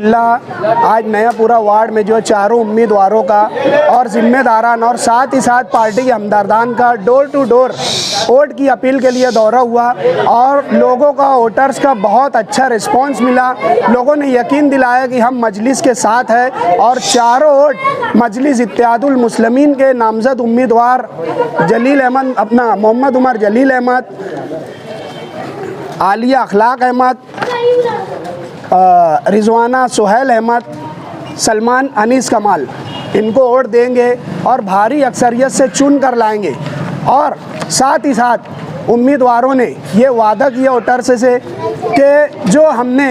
आज नयापुरा वार्ड में जो चारों उम्मीदवारों का और जिम्मेदारान और साथ ही साथ पार्टी के हमदर्दान का डोर टू डोर वोट की अपील के लिए दौरा हुआ और लोगों का वोटर्स का बहुत अच्छा रिस्पांस मिला। लोगों ने यकीन दिलाया कि हम मजलिस के साथ हैं और चारों वोट मजलिस इत्तेहादुल मुस्लिमीन के नामजद उम्मीदवार जलील अहमद अपना मोहम्मद उमर जलील अहमद, आलिया अखलाक अहमद, रिजवाना सुहेल अहमद, सलमान अनीस कमाल, इनको वोट देंगे और भारी अक्सरियत से चुन कर लाएंगे। और साथ ही साथ उम्मीदवारों ने ये वादा किया वोटर्स से कि जो हमने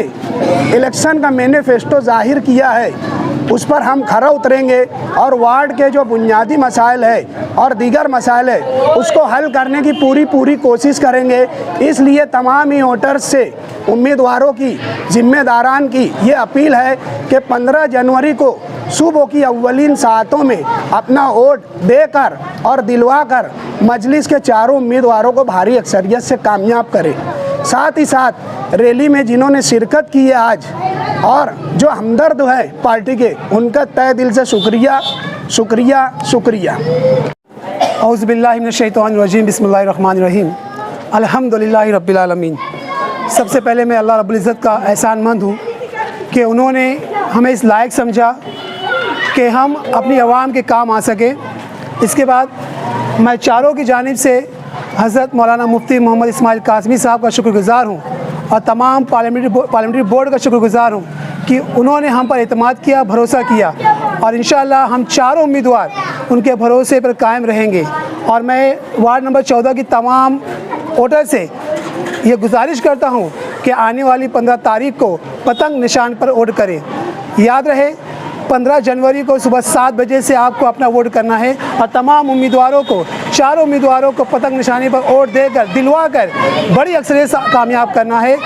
इलेक्शन का मैनिफेस्टो जाहिर किया है उस पर हम खरा उतरेंगे और वार्ड के जो बुनियादी मसाइल है और दीगर मसाइल है उसको हल करने की पूरी कोशिश करेंगे। इसलिए तमाम ही वोटर्स से उम्मीदवारों की जिम्मेदारान की ये अपील है कि 15 जनवरी को सुबह की अव्वलीन सातों में अपना वोट देकर और दिलवा कर मजलिस के चारों उम्मीदवारों को भारी अक्सरियत से कामयाब करें। साथ ही साथ रैली में जिन्होंने शिरकत की है आज और जो हमदर्द है पार्टी के, उनका तहे दिल से शुक्रिया शुक्रिया शुक्रिया। औज़ु बिल्लाहि मिनश शैतानिर रजीम, बिस्मिल्लाहिर रहमानिर रहीम, अल्हम्दुलिल्लाहि रब्बिल आलमीन। सबसे पहले मैं अल्लाह रब्बुल इज़्ज़त का एहसानमंद हूँ कि उन्होंने हमें इस लायक समझा कि हम अपनी आवाम के काम आ सके। इसके बाद मैं चारों की जानिब से हज़रत मौलाना मुफ्ती मोहम्मद इस्माइल कासमी साहब का शुक्रगुज़ार हूँ और तमाम पार्लियामेंट्री बोर्ड का शुक्रगुज़ार हूँ कि उन्होंने हम पर एतमाद किया, भरोसा किया और इंशाअल्लाह हम चारों उम्मीदवार उनके भरोसे पर कायम रहेंगे। और मैं वार्ड नंबर 14 की तमाम वोटर से ये गुजारिश करता हूँ कि आने वाली 15 तारीख को पतंग निशान पर वोट करें। याद रहे 15 जनवरी को सुबह 7 बजे से आपको अपना वोट करना है और तमाम उम्मीदवारों को, चारों उम्मीदवारों को पतंग निशानी पर वोट देकर दिलवा कर बड़ी अक्सरियत से कामयाब करना है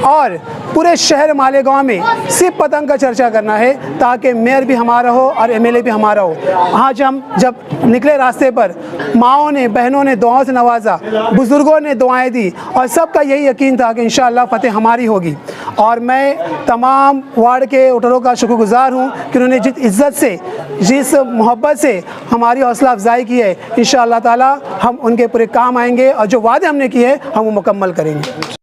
और पूरे शहर मालेगांव में सिर्फ पतंग का चर्चा करना है ताकि मेयर भी हमारा हो और एमएलए भी हमारा हो। आज हम जब निकले रास्ते पर माओं ने, बहनों ने दुआओं से नवाजा, बुज़ुर्गों ने दुआएं दी और सबका यही यकीन था कि इंशाअल्लाह फतेह हमारी होगी। और मैं तमाम वार्ड के वोटरों का शुक्रगुज़ार हूँ कि उन्होंने जिस इज़्ज़त से, जिस मोहब्बत से हमारी हौसला अफजाई की है। इंशाअल्लाह ताला हम उनके पूरे काम आएंगे और जो वादे हमने किए हैं हम वो मुकम्मल करेंगे।